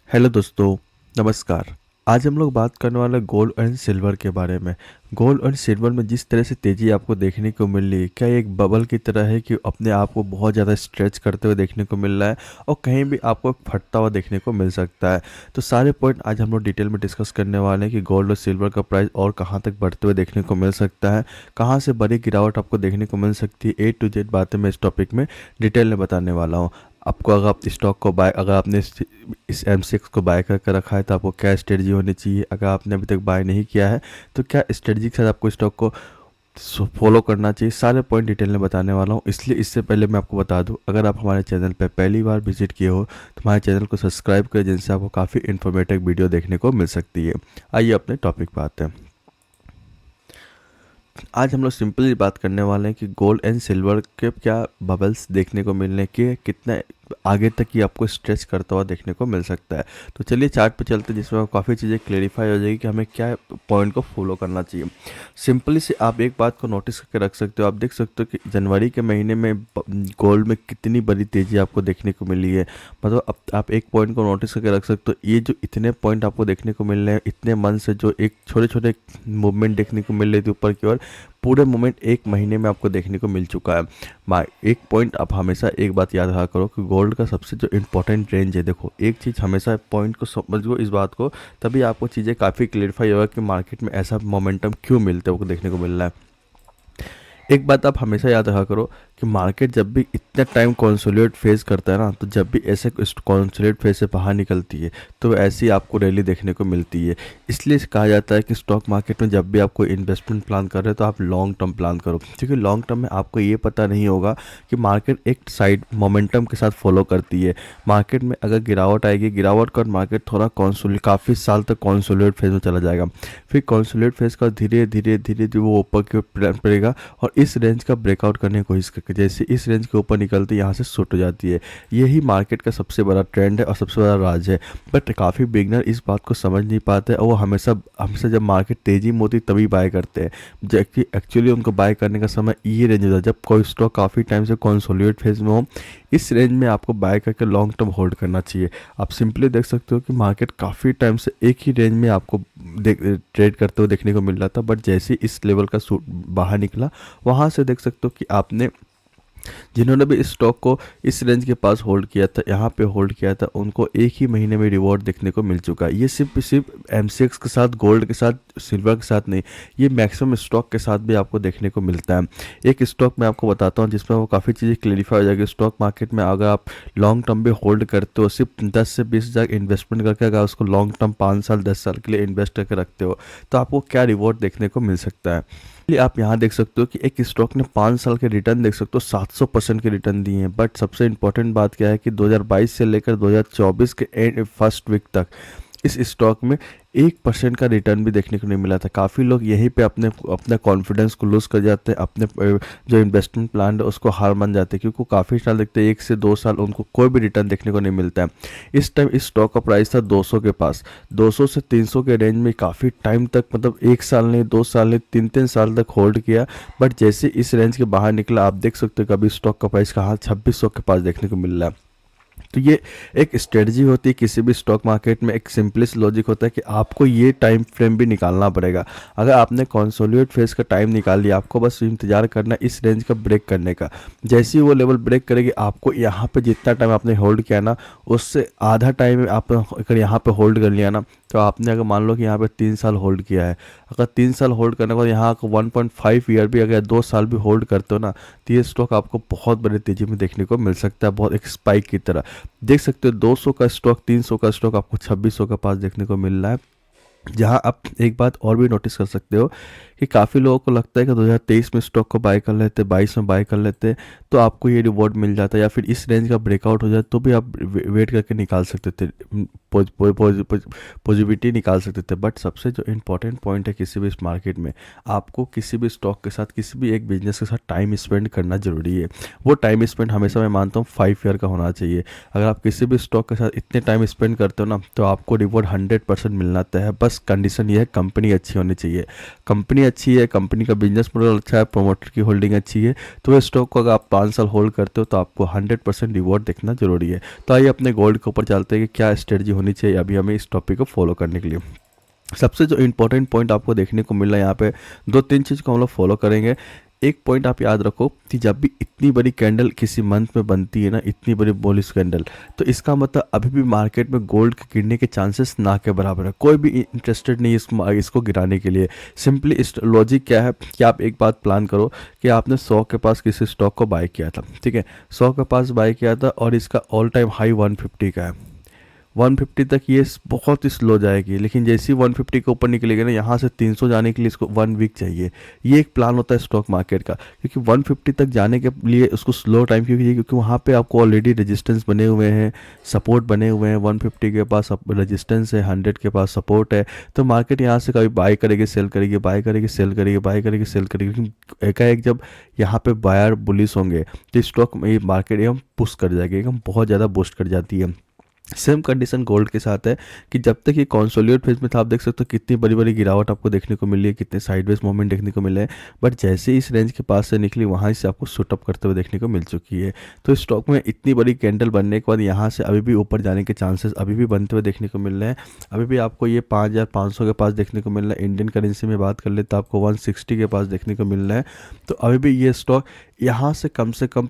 Hello दोस्तों, नमस्कार। आज हम लोग बात करने वाले गोल्ड एंड सिल्वर के बारे में। गोल्ड एंड सिल्वर में जिस तरह से तेज़ी आपको देखने को मिल रही है, क्या ये एक बबल की तरह है कि अपने आप को बहुत ज़्यादा स्ट्रेच करते हुए देखने को मिल रहा है और कहीं भी आपको फटता हुआ देखने को मिल सकता है। तो सारे पॉइंट आज हम लोग डिटेल में डिस्कस करने वाले हैं कि गोल्ड और सिल्वर का प्राइस और कहाँ तक बढ़ते हुए देखने को मिल सकता है, कहाँ से बड़ी गिरावट आपको देखने को मिल सकती है। A to Z बातें मैं इस टॉपिक में डिटेल में बताने वाला हूँ। आपको अगर आप स्टॉक को बाय अगर आपने इस M6 को बाय करके रखा है तो आपको क्या स्ट्रेटजी होनी चाहिए। अगर आपने अभी तक बाय नहीं किया है तो क्या स्ट्रेटजी के साथ आपको स्टॉक को फॉलो करना चाहिए, सारे पॉइंट डिटेल में बताने वाला हूँ। इसलिए इससे पहले मैं आपको बता दूँ, अगर आप हमारे चैनल पर पहली बार विजिट किए हो तो हमारे चैनल को सब्सक्राइब करें, जिनसे आपको काफ़ी इन्फॉर्मेटिव वीडियो देखने को मिल सकती है। आइए अपने टॉपिक पर आते हैं। आज हम लोग सिंपली बात करने वाले हैं कि गोल्ड एंड सिल्वर के क्या बबल्स देखने को मिलने के कितना आगे तक ही आपको स्ट्रेच करता हुआ देखने को मिल सकता है। तो चलिए चार्ट पे चलते हैं, जिसमें काफ़ी चीज़ें क्लेरिफाई हो जाएगी कि हमें क्या पॉइंट को फॉलो करना चाहिए। सिंपली से आप एक बात को नोटिस करके रख सकते हो। आप देख सकते हो कि जनवरी के महीने में गोल्ड में कितनी बड़ी तेज़ी आपको देखने को मिली है। मतलब अब आप एक पॉइंट को नोटिस करके रख सकते हो, ये जो इतने पॉइंट आपको देखने को मिल रहे हैं इतने मंथ से, जो एक छोटे छोटे मूवमेंट देखने को मिल रही थी ऊपर की ओर, पूरे मोमेंट एक महीने में आपको देखने को मिल चुका है। एक पॉइंट आप हमेशा एक बात याद रखा करो कि गोल्ड का सबसे जो इम्पोर्टेंट रेंज है, देखो एक चीज़ हमेशा पॉइंट को समझो इस बात को, तभी आपको चीज़ें काफ़ी क्लियरफाई होगा कि मार्केट में ऐसा मोमेंटम क्यों मिलता है, वो देखने को मिल रहा है। एक बात आप हमेशा याद रखा करो कि मार्केट जब भी इतना टाइम कॉन्सोलिडेट फेस करता है ना, तो जब भी ऐसे कॉन्सोलिडेट फेस से बाहर निकलती है तो ऐसी आपको रैली देखने को मिलती है। इसलिए कहा जाता है कि स्टॉक मार्केट में जब भी आप कोई इन्वेस्टमेंट प्लान कर रहे हो तो आप लॉन्ग टर्म प्लान करो, क्योंकि लॉन्ग टर्म में आपको ये पता नहीं होगा कि मार्केट एक साइड मोमेंटम के साथ फॉलो करती है। मार्केट में अगर गिरावट आएगी, गिरावट का मार्केट थोड़ा कॉन्सोलिडेट काफ़ी साल तक कॉन्सोलिडेट फेज में चला जाएगा, फिर कॉन्सोलिडेट फेज का धीरे धीरे धीरे धीरे वो ऊपर की ओर पड़ेगा और इस रेंज का ब्रेकआउट करने की कोशिश करके जैसे इस रेंज के ऊपर निकलती है यहाँ से शॉर्ट हो जाती है। यही मार्केट का सबसे बड़ा ट्रेंड है और सबसे बड़ा राज है। बट काफ़ी बिगनर इस बात को समझ नहीं पाते और वो हमेशा हमेशा जब मार्केट तेजी में होती तभी बाय करते हैं, जबकि एक्चुअली उनको बाय करने का समय ये रेंज होता है जब कोई स्टॉक काफ़ी टाइम से कॉन्सोलिडेट फेज में हो। इस रेंज में आपको बाय करके लॉन्ग टर्म होल्ड करना चाहिए। आप सिंपली देख सकते हो कि मार्केट काफ़ी टाइम से एक ही रेंज में आपको ट्रेड करते हुए देखने को मिल रहा था, बट जैसे ही इस लेवल का बाहर निकला, वहाँ से देख सकते हो कि आपने जिन्होंने भी इस स्टॉक को इस रेंज के पास होल्ड किया था, यहाँ पे होल्ड किया था, उनको एक ही महीने में रिवॉर्ड देखने को मिल चुका है। ये सिर्फ M6 के साथ, गोल्ड के साथ, सिल्वर के साथ नहीं, ये मैक्सिमम स्टॉक के साथ भी आपको देखने को मिलता है। एक स्टॉक मैं आपको बताता हूँ जिसमें वो काफ़ी चीज़ें क्लियरिफाई हो जाएगी। स्टॉक मार्केट में अगर आप लॉन्ग टर्म भी होल्ड करते हो, सिर्फ 10 से 20 हज़ार इन्वेस्टमेंट करके अगर उसको लॉन्ग टर्म 5 साल 10 साल के लिए इन्वेस्ट करके रखते हो, तो आपको क्या रिवॉर्ड देखने को मिल सकता है। इसलिए आप यहाँ देख सकते हो कि एक स्टॉक ने 5 साल के रिटर्न देख सकते हो 700% के रिटर्न दिए हैं। बट सबसे इंपॉर्टेंट बात क्या है कि 2022 से लेकर 2024 के एंड फर्स्ट वीक तक इस स्टॉक में 1% का रिटर्न भी देखने को नहीं मिला था। काफ़ी लोग यहीं पे अपना कॉन्फिडेंस को लूज़ कर जाते हैं, अपने जो इन्वेस्टमेंट प्लान है उसको हार मान जाते हैं, क्योंकि काफ़ी साल देखते हैं 1 से 2 साल उनको कोई भी रिटर्न देखने को नहीं मिलता है। इस टाइम इस स्टॉक का प्राइस था 200 के पास, 200 से 300 के रेंज में काफ़ी टाइम तक, मतलब 1 साल नहीं, 2 साल नहीं, 3 साल तक होल्ड किया। बट जैसे इस रेंज के बाहर निकला, आप देख सकते हो कि अभी स्टॉक का प्राइस कहाँ 2600 के पास देखने को मिल रहा है। तो ये एक स्ट्रेटजी होती है किसी भी स्टॉक मार्केट में, एक सिंपलेस्ट लॉजिक होता है कि आपको ये टाइम फ्रेम भी निकालना पड़ेगा। अगर आपने कॉन्सोलिडेट फेज का टाइम निकाल लिया, आपको बस इंतजार करना है इस रेंज का ब्रेक करने का। जैसे ही वो लेवल ब्रेक करेगी, आपको यहाँ पे जितना टाइम आपने होल्ड किया ना, उससे आधा टाइम आप अगर यहाँ पे होल्ड कर लिया ना, तो आपने अगर मान लो कि यहाँ पे 3 साल होल्ड किया है, अगर 3 साल होल्ड करने के बाद यहाँ 1.5 ईयर भी, अगर 2 साल भी होल्ड करते हो ना, तो ये स्टॉक आपको बहुत बड़ी तेजी में देखने को मिल सकता है, बहुत एक स्पाइक की तरह। देख सकते हो 200 का स्टॉक, 300 का स्टॉक आपको 2600 के पास देखने को मिल रहा है। जहां आप एक बात और भी नोटिस कर सकते हो कि काफ़ी लोगों को लगता है कि 2023 में स्टॉक को बाय कर लेते, 22 में बाय कर लेते तो आपको ये रिवॉर्ड मिल जाता है, या फिर इस रेंज का ब्रेकआउट हो जाए तो भी आप वेट करके निकाल सकते थे, पॉजिटिविटी निकाल सकते थे। बट सबसे जो इम्पोर्टेंट पॉइंट है किसी भी इस मार्केट में, आपको किसी भी स्टॉक के साथ, किसी भी एक बिजनेस के साथ टाइम स्पेंड करना जरूरी है। वो टाइम स्पेंड हमेशा मैं मानता हूँ 5 ईयर का होना चाहिए। अगर आप किसी भी स्टॉक के साथ इतने टाइम स्पेंड करते हो ना, तो आपको रिवॉर्ड 100% मिलना तय है। बस कंडीशन ये है, कंपनी अच्छी होनी चाहिए। कंपनी अच्छी है, कंपनी का बिजनेस मॉडल अच्छा है, प्रोमोटर की होल्डिंग अच्छी है, तो वो स्टॉक को अगर आप 5 साल होल्ड करते हो तो आपको 100% रिवॉर्ड देखना जरूरी है। तो आइए अपने गोल्ड के ऊपर चलते हैं कि क्या स्ट्रेटजी होनी चाहिए अभी हमें इस टॉपिक को फॉलो करने के लिए। सबसे जो इंपॉर्टेंट पॉइंट आपको देखने को मिल रहा है यहाँ पे, दो तीन चीज़ को हम लोग फॉलो करेंगे। एक पॉइंट आप याद रखो कि जब भी इतनी बड़ी कैंडल किसी मंथ में बनती है ना, इतनी बड़ी बुलिश कैंडल, तो इसका मतलब अभी भी मार्केट में गोल्ड के गिरने के चांसेस ना के बराबर है। कोई भी इंटरेस्टेड नहीं है इसको गिराने के लिए। सिंपली इस लॉजिक क्या है कि आप एक बात प्लान करो कि आपने 100 के पास किसी स्टॉक को बाय किया था, ठीक है, 100 के पास बाय किया था और इसका ऑल टाइम हाई 150 का है। 150 तक ये बहुत ही स्लो जाएगी, लेकिन जैसे ही 150 के ऊपर निकलेगा ना, यहाँ से 300 जाने के लिए इसको 1 वीक चाहिए। ये एक प्लान होता है स्टॉक मार्केट का, क्योंकि 150 तक जाने के लिए उसको स्लो टाइम क्यों चाहिए, क्योंकि वहाँ पे आपको ऑलरेडी रेजिस्टेंस बने हुए हैं, सपोर्ट बने हुए हैं। 150 के पास रेजिस्टेंस है, 100 के पास सपोर्ट है, तो मार्केट यहाँ से कभी बाय करेगी, सेल करेगी, बाय करेगी, सेल करेगी, बाय करेगी, सेल करेगी। क्योंकि एकाएक जब यहाँ पे बायर बुलिश होंगे तो स्टॉक में मार्केट एकदम पुश कर जाएगी, एकदम बहुत ज़्यादा बूस्ट कर जाती है। सेम कंडीशन गोल्ड के साथ है कि जब तक ये कॉन्सोलिडेट फेज में था, आप देख सकते हो कितनी बड़ी बड़ी गिरावट आपको देखने को मिली है, कितने साइडवेज मूवमेंट देखने को मिले हैं, बट जैसे ही इस रेंज के पास से निकली वहाँ से आपको शूटअप करते हुए देखने को मिल चुकी है। तो स्टॉक में इतनी बड़ी कैंडल बनने के बाद यहाँ से अभी भी ऊपर जाने के चांसेस अभी भी बनते हुए देखने को मिल रहे हैं। अभी भी आपको ये 5500 के पास देखने को मिल रहा है। इंडियन करेंसी में बात कर ले तो आपको 160 के पास देखने को मिल रहा है। तो अभी भी ये स्टॉक यहाँ से कम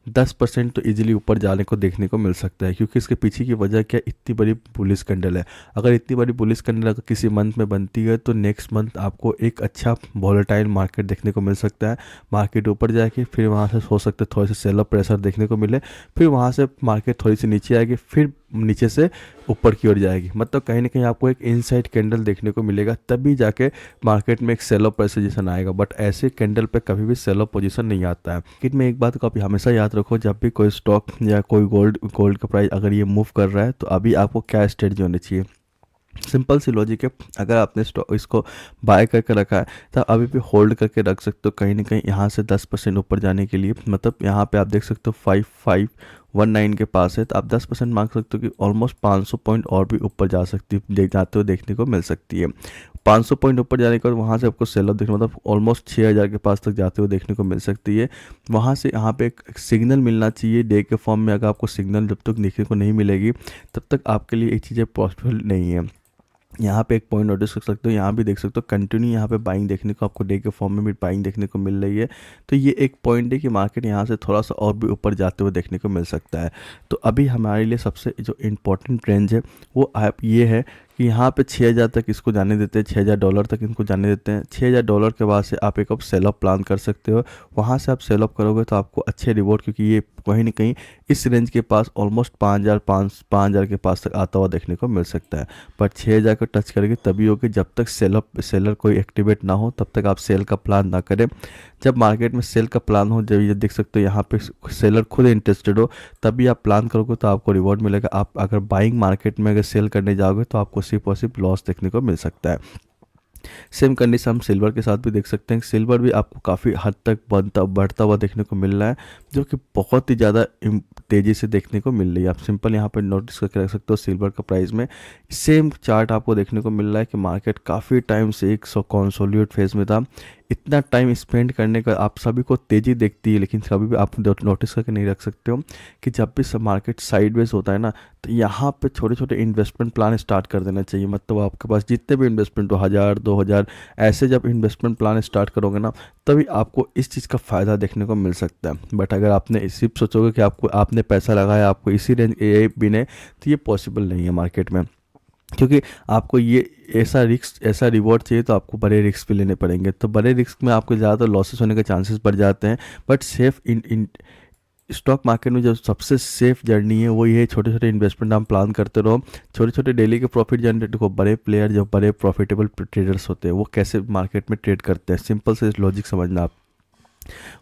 10% तो इजीली ऊपर जाने को देखने को मिल सकता है, क्योंकि इसके पीछे की वजह क्या, इतनी बड़ी बुलिश कैंडल है। अगर इतनी बड़ी बुलिश कैंडल अगर किसी मंथ में बनती है तो नेक्स्ट मंथ आपको एक अच्छा वॉलेटाइल मार्केट देखने को मिल सकता है। मार्केट ऊपर जाएगी, फिर वहाँ से हो सकता है थोड़े से सेल ऑफ प्रेशर देखने को मिले, फिर वहाँ से मार्केट थोड़ी सी नीचे आएगी, फिर नीचे से ऊपर की ओर जाएगी। मतलब कहीं ना कहीं आपको एक इनसाइड कैंडल देखने को मिलेगा, तभी जाके मार्केट में एक सेल ऑफ पोजीशन आएगा। बट ऐसे कैंडल पे कभी भी सेल ऑफ पोजीशन नहीं आता है। लेकिन में एक बात को आप हमेशा याद रखो, जब भी कोई स्टॉक या कोई गोल्ड का प्राइस अगर ये मूव कर रहा है तो अभी आपको क्या स्ट्रेटजी होनी चाहिए। सिंपल सी लॉजिक है, अगर आपने स्टॉक इसको बाय करके रखा है तो अभी भी होल्ड करके रख सकते हो, कहीं ना कहीं यहाँ से 10% ऊपर जाने के लिए। मतलब यहाँ पे आप देख सकते हो 5519 के पास है, तो आप 10% मांग सकते हो कि ऑलमोस्ट 500 पॉइंट और भी ऊपर जा सकती है, जाते हुए देखने को मिल सकती है। 500 पॉइंट ऊपर जाने के बाद वहाँ से आपको सेल ऑफ देखने, मतलब ऑलमोस्ट 6000 के पास तक जाते हुए देखने को मिल सकती है। वहाँ से यहाँ पे एक सिग्नल मिलना चाहिए डे के फॉर्म में। अगर आपको सिग्नल जब तक देखने को नहीं मिलेगी तब तक आपके लिए एक चीज़ें पॉसिबल नहीं है। यहाँ पे एक पॉइंट नोटिस कर सकते हो, यहाँ भी देख सकते हो कंटिन्यू यहाँ पे बाइंग देखने को आपको डे के फॉर्म में भी बाइंग देखने को मिल रही है। तो ये एक पॉइंट है कि मार्केट यहाँ से थोड़ा सा और भी ऊपर जाते हुए देखने को मिल सकता है। तो अभी हमारे लिए सबसे जो इम्पोर्टेंट रेंज है वो आप ये है कि यहाँ पे 6000 तक इसको जाने देते हैं, $6000 तक इनको जाने देते हैं। $6000 के बाद से आप एक सेल ऑफ प्लान कर सकते हो। वहाँ से आप सेल ऑफ करोगे तो आपको अच्छे रिवॉर्ड, क्योंकि ये कहीं ना कहीं इस रेंज के पास ऑलमोस्ट 5000 के पास तक आता हुआ देखने को मिल सकता है। बट 6000 को टच करेंगे तभी होगी, जब तक सेलर कोई एक्टिवेट ना हो तब तक आप सेल का प्लान ना करें। जब मार्केट में सेल का प्लान हो, जब ये देख सकते हो यहाँ पे सेलर खुद इंटरेस्टेड हो, तभी आप प्लान करोगे तो आपको रिवॉर्ड मिलेगा। आप अगर बाइंग मार्केट में अगर सेल करने जाओगे तो आपको सिर्फ और सिर्फ लॉस देखने को मिल सकता है। सेम कंडीशन हम सिल्वर के साथ भी देख सकते हैं। सिल्वर भी आपको काफ़ी हद तक बढ़ता हुआ देखने को मिल रहा है, जो कि बहुत ही ज़्यादा तेज़ी से देखने को मिल रही है। आप सिंपल यहाँ पर नोटिस करके रख सकते हो सिल्वर का प्राइस में सेम चार्ट आपको देखने को मिल रहा है कि मार्केट काफ़ी टाइम से एक कंसोलिडेट फेज में था। इतना टाइम स्पेंड करने का आप सभी को तेज़ी देखती है, लेकिन कभी भी आप नोटिस करके नहीं रख सकते हो कि जब भी सब मार्केट साइडवेज होता है ना, तो यहाँ पे छोटे छोटे इन्वेस्टमेंट प्लान स्टार्ट कर देना चाहिए। मतलब आपके पास जितने भी इन्वेस्टमेंट हो, 1000-2000 ऐसे जब इन्वेस्टमेंट प्लान स्टार्ट करोगे ना, तभी आपको इस चीज़ का फ़ायदा देखने को मिल सकता है। बट अगर आपने सिर्फ सोचोगे कि आपने पैसा लगाया आपको इसी रेंज ये भी नहीं, तो ये पॉसिबल नहीं है मार्केट में, क्योंकि आपको ये ऐसा रिवॉर्ड चाहिए तो आपको बड़े रिस्क भी लेने पड़ेंगे। तो बड़े रिस्क में आपको ज़्यादातर लॉसेस होने के चांसेस बढ़ जाते हैं। But safe in stock market में जो सबसे सेफ जर्नी है वो ये है, छोटे छोटे इन्वेस्टमेंट आप प्लान करते रहो। छोटे छोटे डेली के प्रॉफिट जनरेट को बड़े प्लेयर, जो बड़े प्रॉफिटेबल ट्रेडर्स होते हैं, वो कैसे मार्केट में ट्रेड करते हैं, सिंपल से लॉजिक समझना आप।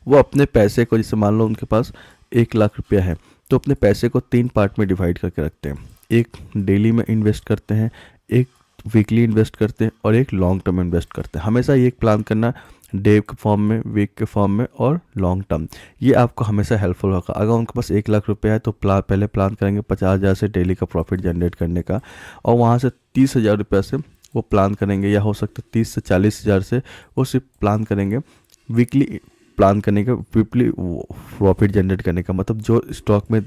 वो अपने पैसे को, जैसे मान लो उनके पास 1,00,000 है, तो अपने पैसे को 3 पार्ट में डिवाइड करके रखते हैं। एक डेली में इन्वेस्ट करते हैं, एक वीकली इन्वेस्ट करते हैं और एक लॉन्ग टर्म इन्वेस्ट करते हैं। हमेशा ये प्लान करना डे के फॉर्म में, वीक के फॉर्म में और लॉन्ग टर्म, ये आपको हमेशा हेल्पफुल होगा। अगर उनके पास 1,00,000 है तो पहले प्लान करेंगे 50,000 से डेली का प्रॉफिट जनरेट करने का, और वहाँ से 30,000 रुपये से वो प्लान करेंगे, या हो सकता है 30 से 40 हज़ार से वो सिर्फ प्लान करेंगे वीकली प्लान करने का, वीकली प्रॉफिट जनरेट करने का। मतलब जो स्टॉक में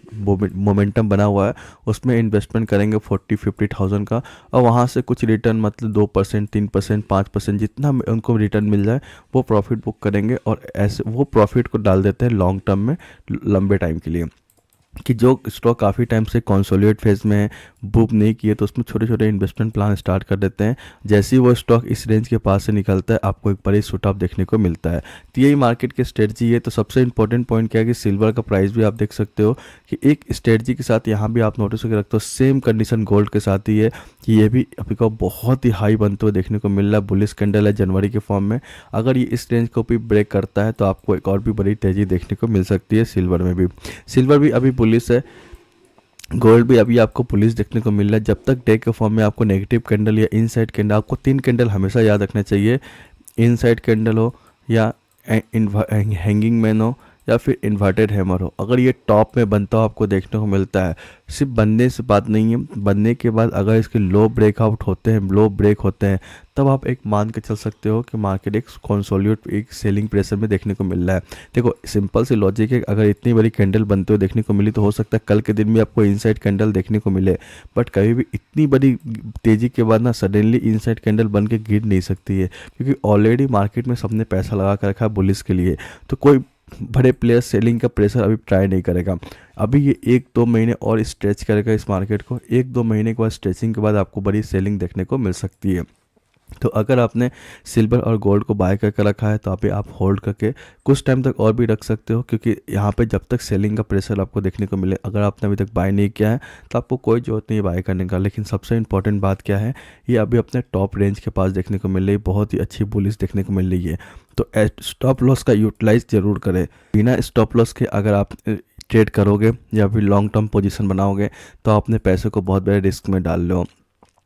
मोमेंटम बना हुआ है उसमें इन्वेस्टमेंट करेंगे 40-50 थाउजेंड का, और वहाँ से कुछ रिटर्न मतलब 2%, 3%, 5% जितना उनको रिटर्न मिल जाए वो प्रॉफिट बुक करेंगे, और ऐसे वो प्रॉफिट को डाल देते हैं लॉन्ग टर्म में, लंबे टाइम के लिए। कि जो स्टॉक काफ़ी टाइम से कंसोलिडेट फेज में है, बूप नहीं किए, तो उसमें छोटे छोटे इन्वेस्टमेंट प्लान स्टार्ट कर देते हैं। जैसे ही वो स्टॉक इस रेंज के पास से निकलता है आपको एक बड़ी शूट अप देखने को मिलता है। तो यही मार्केट की स्ट्रेटजी है। तो सबसे इंपॉर्टेंट पॉइंट क्या है कि सिल्वर का प्राइस भी आप देख सकते हो कि एक स्ट्रेटजी के साथ यहाँ भी आप नोटिस करके रखते हो, सेम कंडीशन गोल्ड के साथ ही है कि ये भी अभी को बहुत ही हाई बनते हुए देखने को मिल रहा है। बुलिश कैंडल है जनवरी के फॉर्म में, अगर ये इस रेंज को भी ब्रेक करता है तो आपको एक और भी बड़ी तेज़ी देखने को मिल सकती है सिल्वर में भी। सिल्वर भी अभी पुलिस है, गोल्ड भी अभी आपको पुलिस देखने को मिल रहा है। जब तक डे के फॉर्म में आपको नेगेटिव कैंडल या इनसाइड कैंडल, आपको 3 कैंडल हमेशा याद रखना चाहिए, इनसाइड कैंडल हो या हैंगिंग मैन हो या फिर इन्वर्टेड हैमर हो, अगर ये टॉप में बनता हो आपको देखने को मिलता है। सिर्फ बनने से बात नहीं है, बनने के बाद अगर इसके लो ब्रेकआउट होते हैं, लो ब्रेक होते हैं, तब आप एक मान के चल सकते हो कि मार्केट एक कंसोलिडेट, एक सेलिंग प्रेशर में देखने को मिल रहा है। देखो सिंपल सी लॉजिक है, अगर इतनी बड़ी कैंडल बनते हुए देखने को मिली तो हो सकता है कल के दिन भी आपको इनसाइड कैंडल देखने को मिले, बट कभी भी इतनी बड़ी तेज़ी के बाद ना सडनली इनसाइड कैंडल बन के गिर नहीं सकती है, क्योंकि ऑलरेडी मार्केट में सबने पैसा लगा कर रखा है बुलिस के लिए। तो कोई बड़े प्लेयर सेलिंग का प्रेशर अभी ट्राई नहीं करेगा। अभी ये 1-2 महीने और स्ट्रेच करेगा इस मार्केट को, 1-2 महीने के बाद स्ट्रेचिंग के बाद आपको बड़ी सेलिंग देखने को मिल सकती है। तो अगर आपने सिल्वर और गोल्ड को बाय करके रखा है तो अभी आप होल्ड करके कुछ टाइम तक और भी रख सकते हो, क्योंकि यहाँ पे जब तक सेलिंग का प्रेशर आपको देखने को मिले, अगर आपने अभी तक बाय नहीं किया है तो आपको कोई जरूरत नहीं है बाय करने का। लेकिन सबसे इंपॉर्टेंट बात क्या है, ये अभी अपने टॉप रेंज के पास देखने को मिल रही है, बहुत ही अच्छी बुलिश देखने को मिल रही है। तो स्टॉप लॉस का यूटिलाइज जरूर करें। बिना स्टॉप लॉस के अगर आप ट्रेड करोगे या फिर लॉन्ग टर्म पोजीशन बनाओगे तो आप अपने पैसे को बहुत बड़े रिस्क में डाल लो।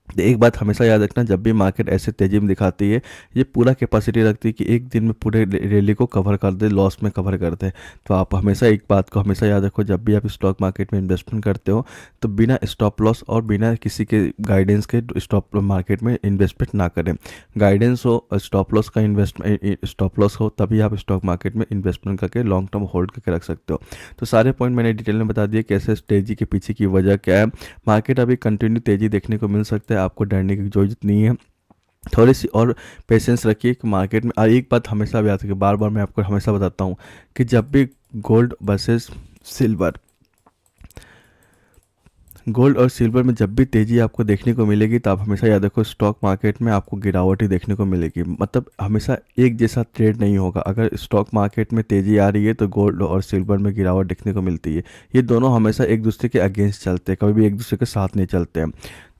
तो एक बात हमेशा याद रखना, जब भी मार्केट ऐसे तेजी में दिखाती है, ये पूरा कैपेसिटी रखती है कि एक दिन में पूरे रैली को कवर कर दे, लॉस में कवर कर दे। तो आप हमेशा एक बात को हमेशा याद रखो, जब भी आप स्टॉक मार्केट में इन्वेस्टमेंट करते हो तो बिना स्टॉप लॉस और बिना किसी के गाइडेंस के स्टॉक मार्केट में इन्वेस्टमेंट ना करें। गाइडेंस हो, स्टॉप लॉस का इन्वेस्टमेंट, स्टॉप लॉस हो, तभी आप स्टॉक मार्केट में इन्वेस्टमेंट करके लॉन्ग टर्म होल्ड करके रख सकते हो। तो सारे पॉइंट मैंने डिटेल में बता दिए, कैसे तेजी के पीछे की वजह क्या है। मार्केट अभी कंटिन्यू तेजी देखने को मिल सकता है, आपको डरने की जरूरत नहीं है। थोड़ी सी और पेशेंस रखिए कि मार्केट में। एक बात हमेशा भी आती है, बार बार मैं आपको हमेशा बताता हूँ कि जब भी गोल्ड वर्सेस सिल्वर, गोल्ड और सिल्वर में जब भी तेज़ी आपको देखने को मिलेगी तो आप हमेशा याद रखो स्टॉक मार्केट में आपको गिरावट ही देखने को मिलेगी। मतलब हमेशा एक जैसा ट्रेड नहीं होगा। अगर स्टॉक मार्केट में तेज़ी आ रही है तो गोल्ड और सिल्वर में गिरावट देखने को मिलती है। ये दोनों हमेशा एक दूसरे के अगेंस्ट चलते हैं, कभी भी एक दूसरे के साथ नहीं चलते हैं।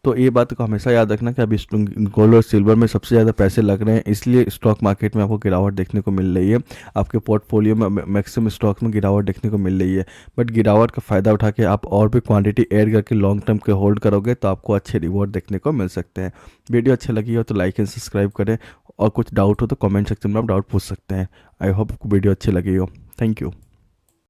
तो ये बात को हमेशा याद रखना कि अभी गोल्ड और सिल्वर में सबसे ज़्यादा पैसे लग रहे हैं, इसलिए स्टॉक मार्केट में आपको गिरावट देखने को मिल रही है। आपके पोर्टफोलियो में मैक्सिमम स्टॉक्स में गिरावट देखने को मिल रही है, बट गिरावट का फ़ायदा उठा के आप और भी क्वांटिटी ऐड करके लॉन्ग टर्म के होल्ड करोगे तो आपको अच्छे रिवॉर्ड देखने को मिल सकते हैं। वीडियो अच्छी लगी हो तो लाइक एंड सब्सक्राइब करें, और कुछ डाउट हो तो कमेंट सेक्शन में आप डाउट पूछ सकते हैं। आई होप आपको वीडियो अच्छी लगी हो। Thank you.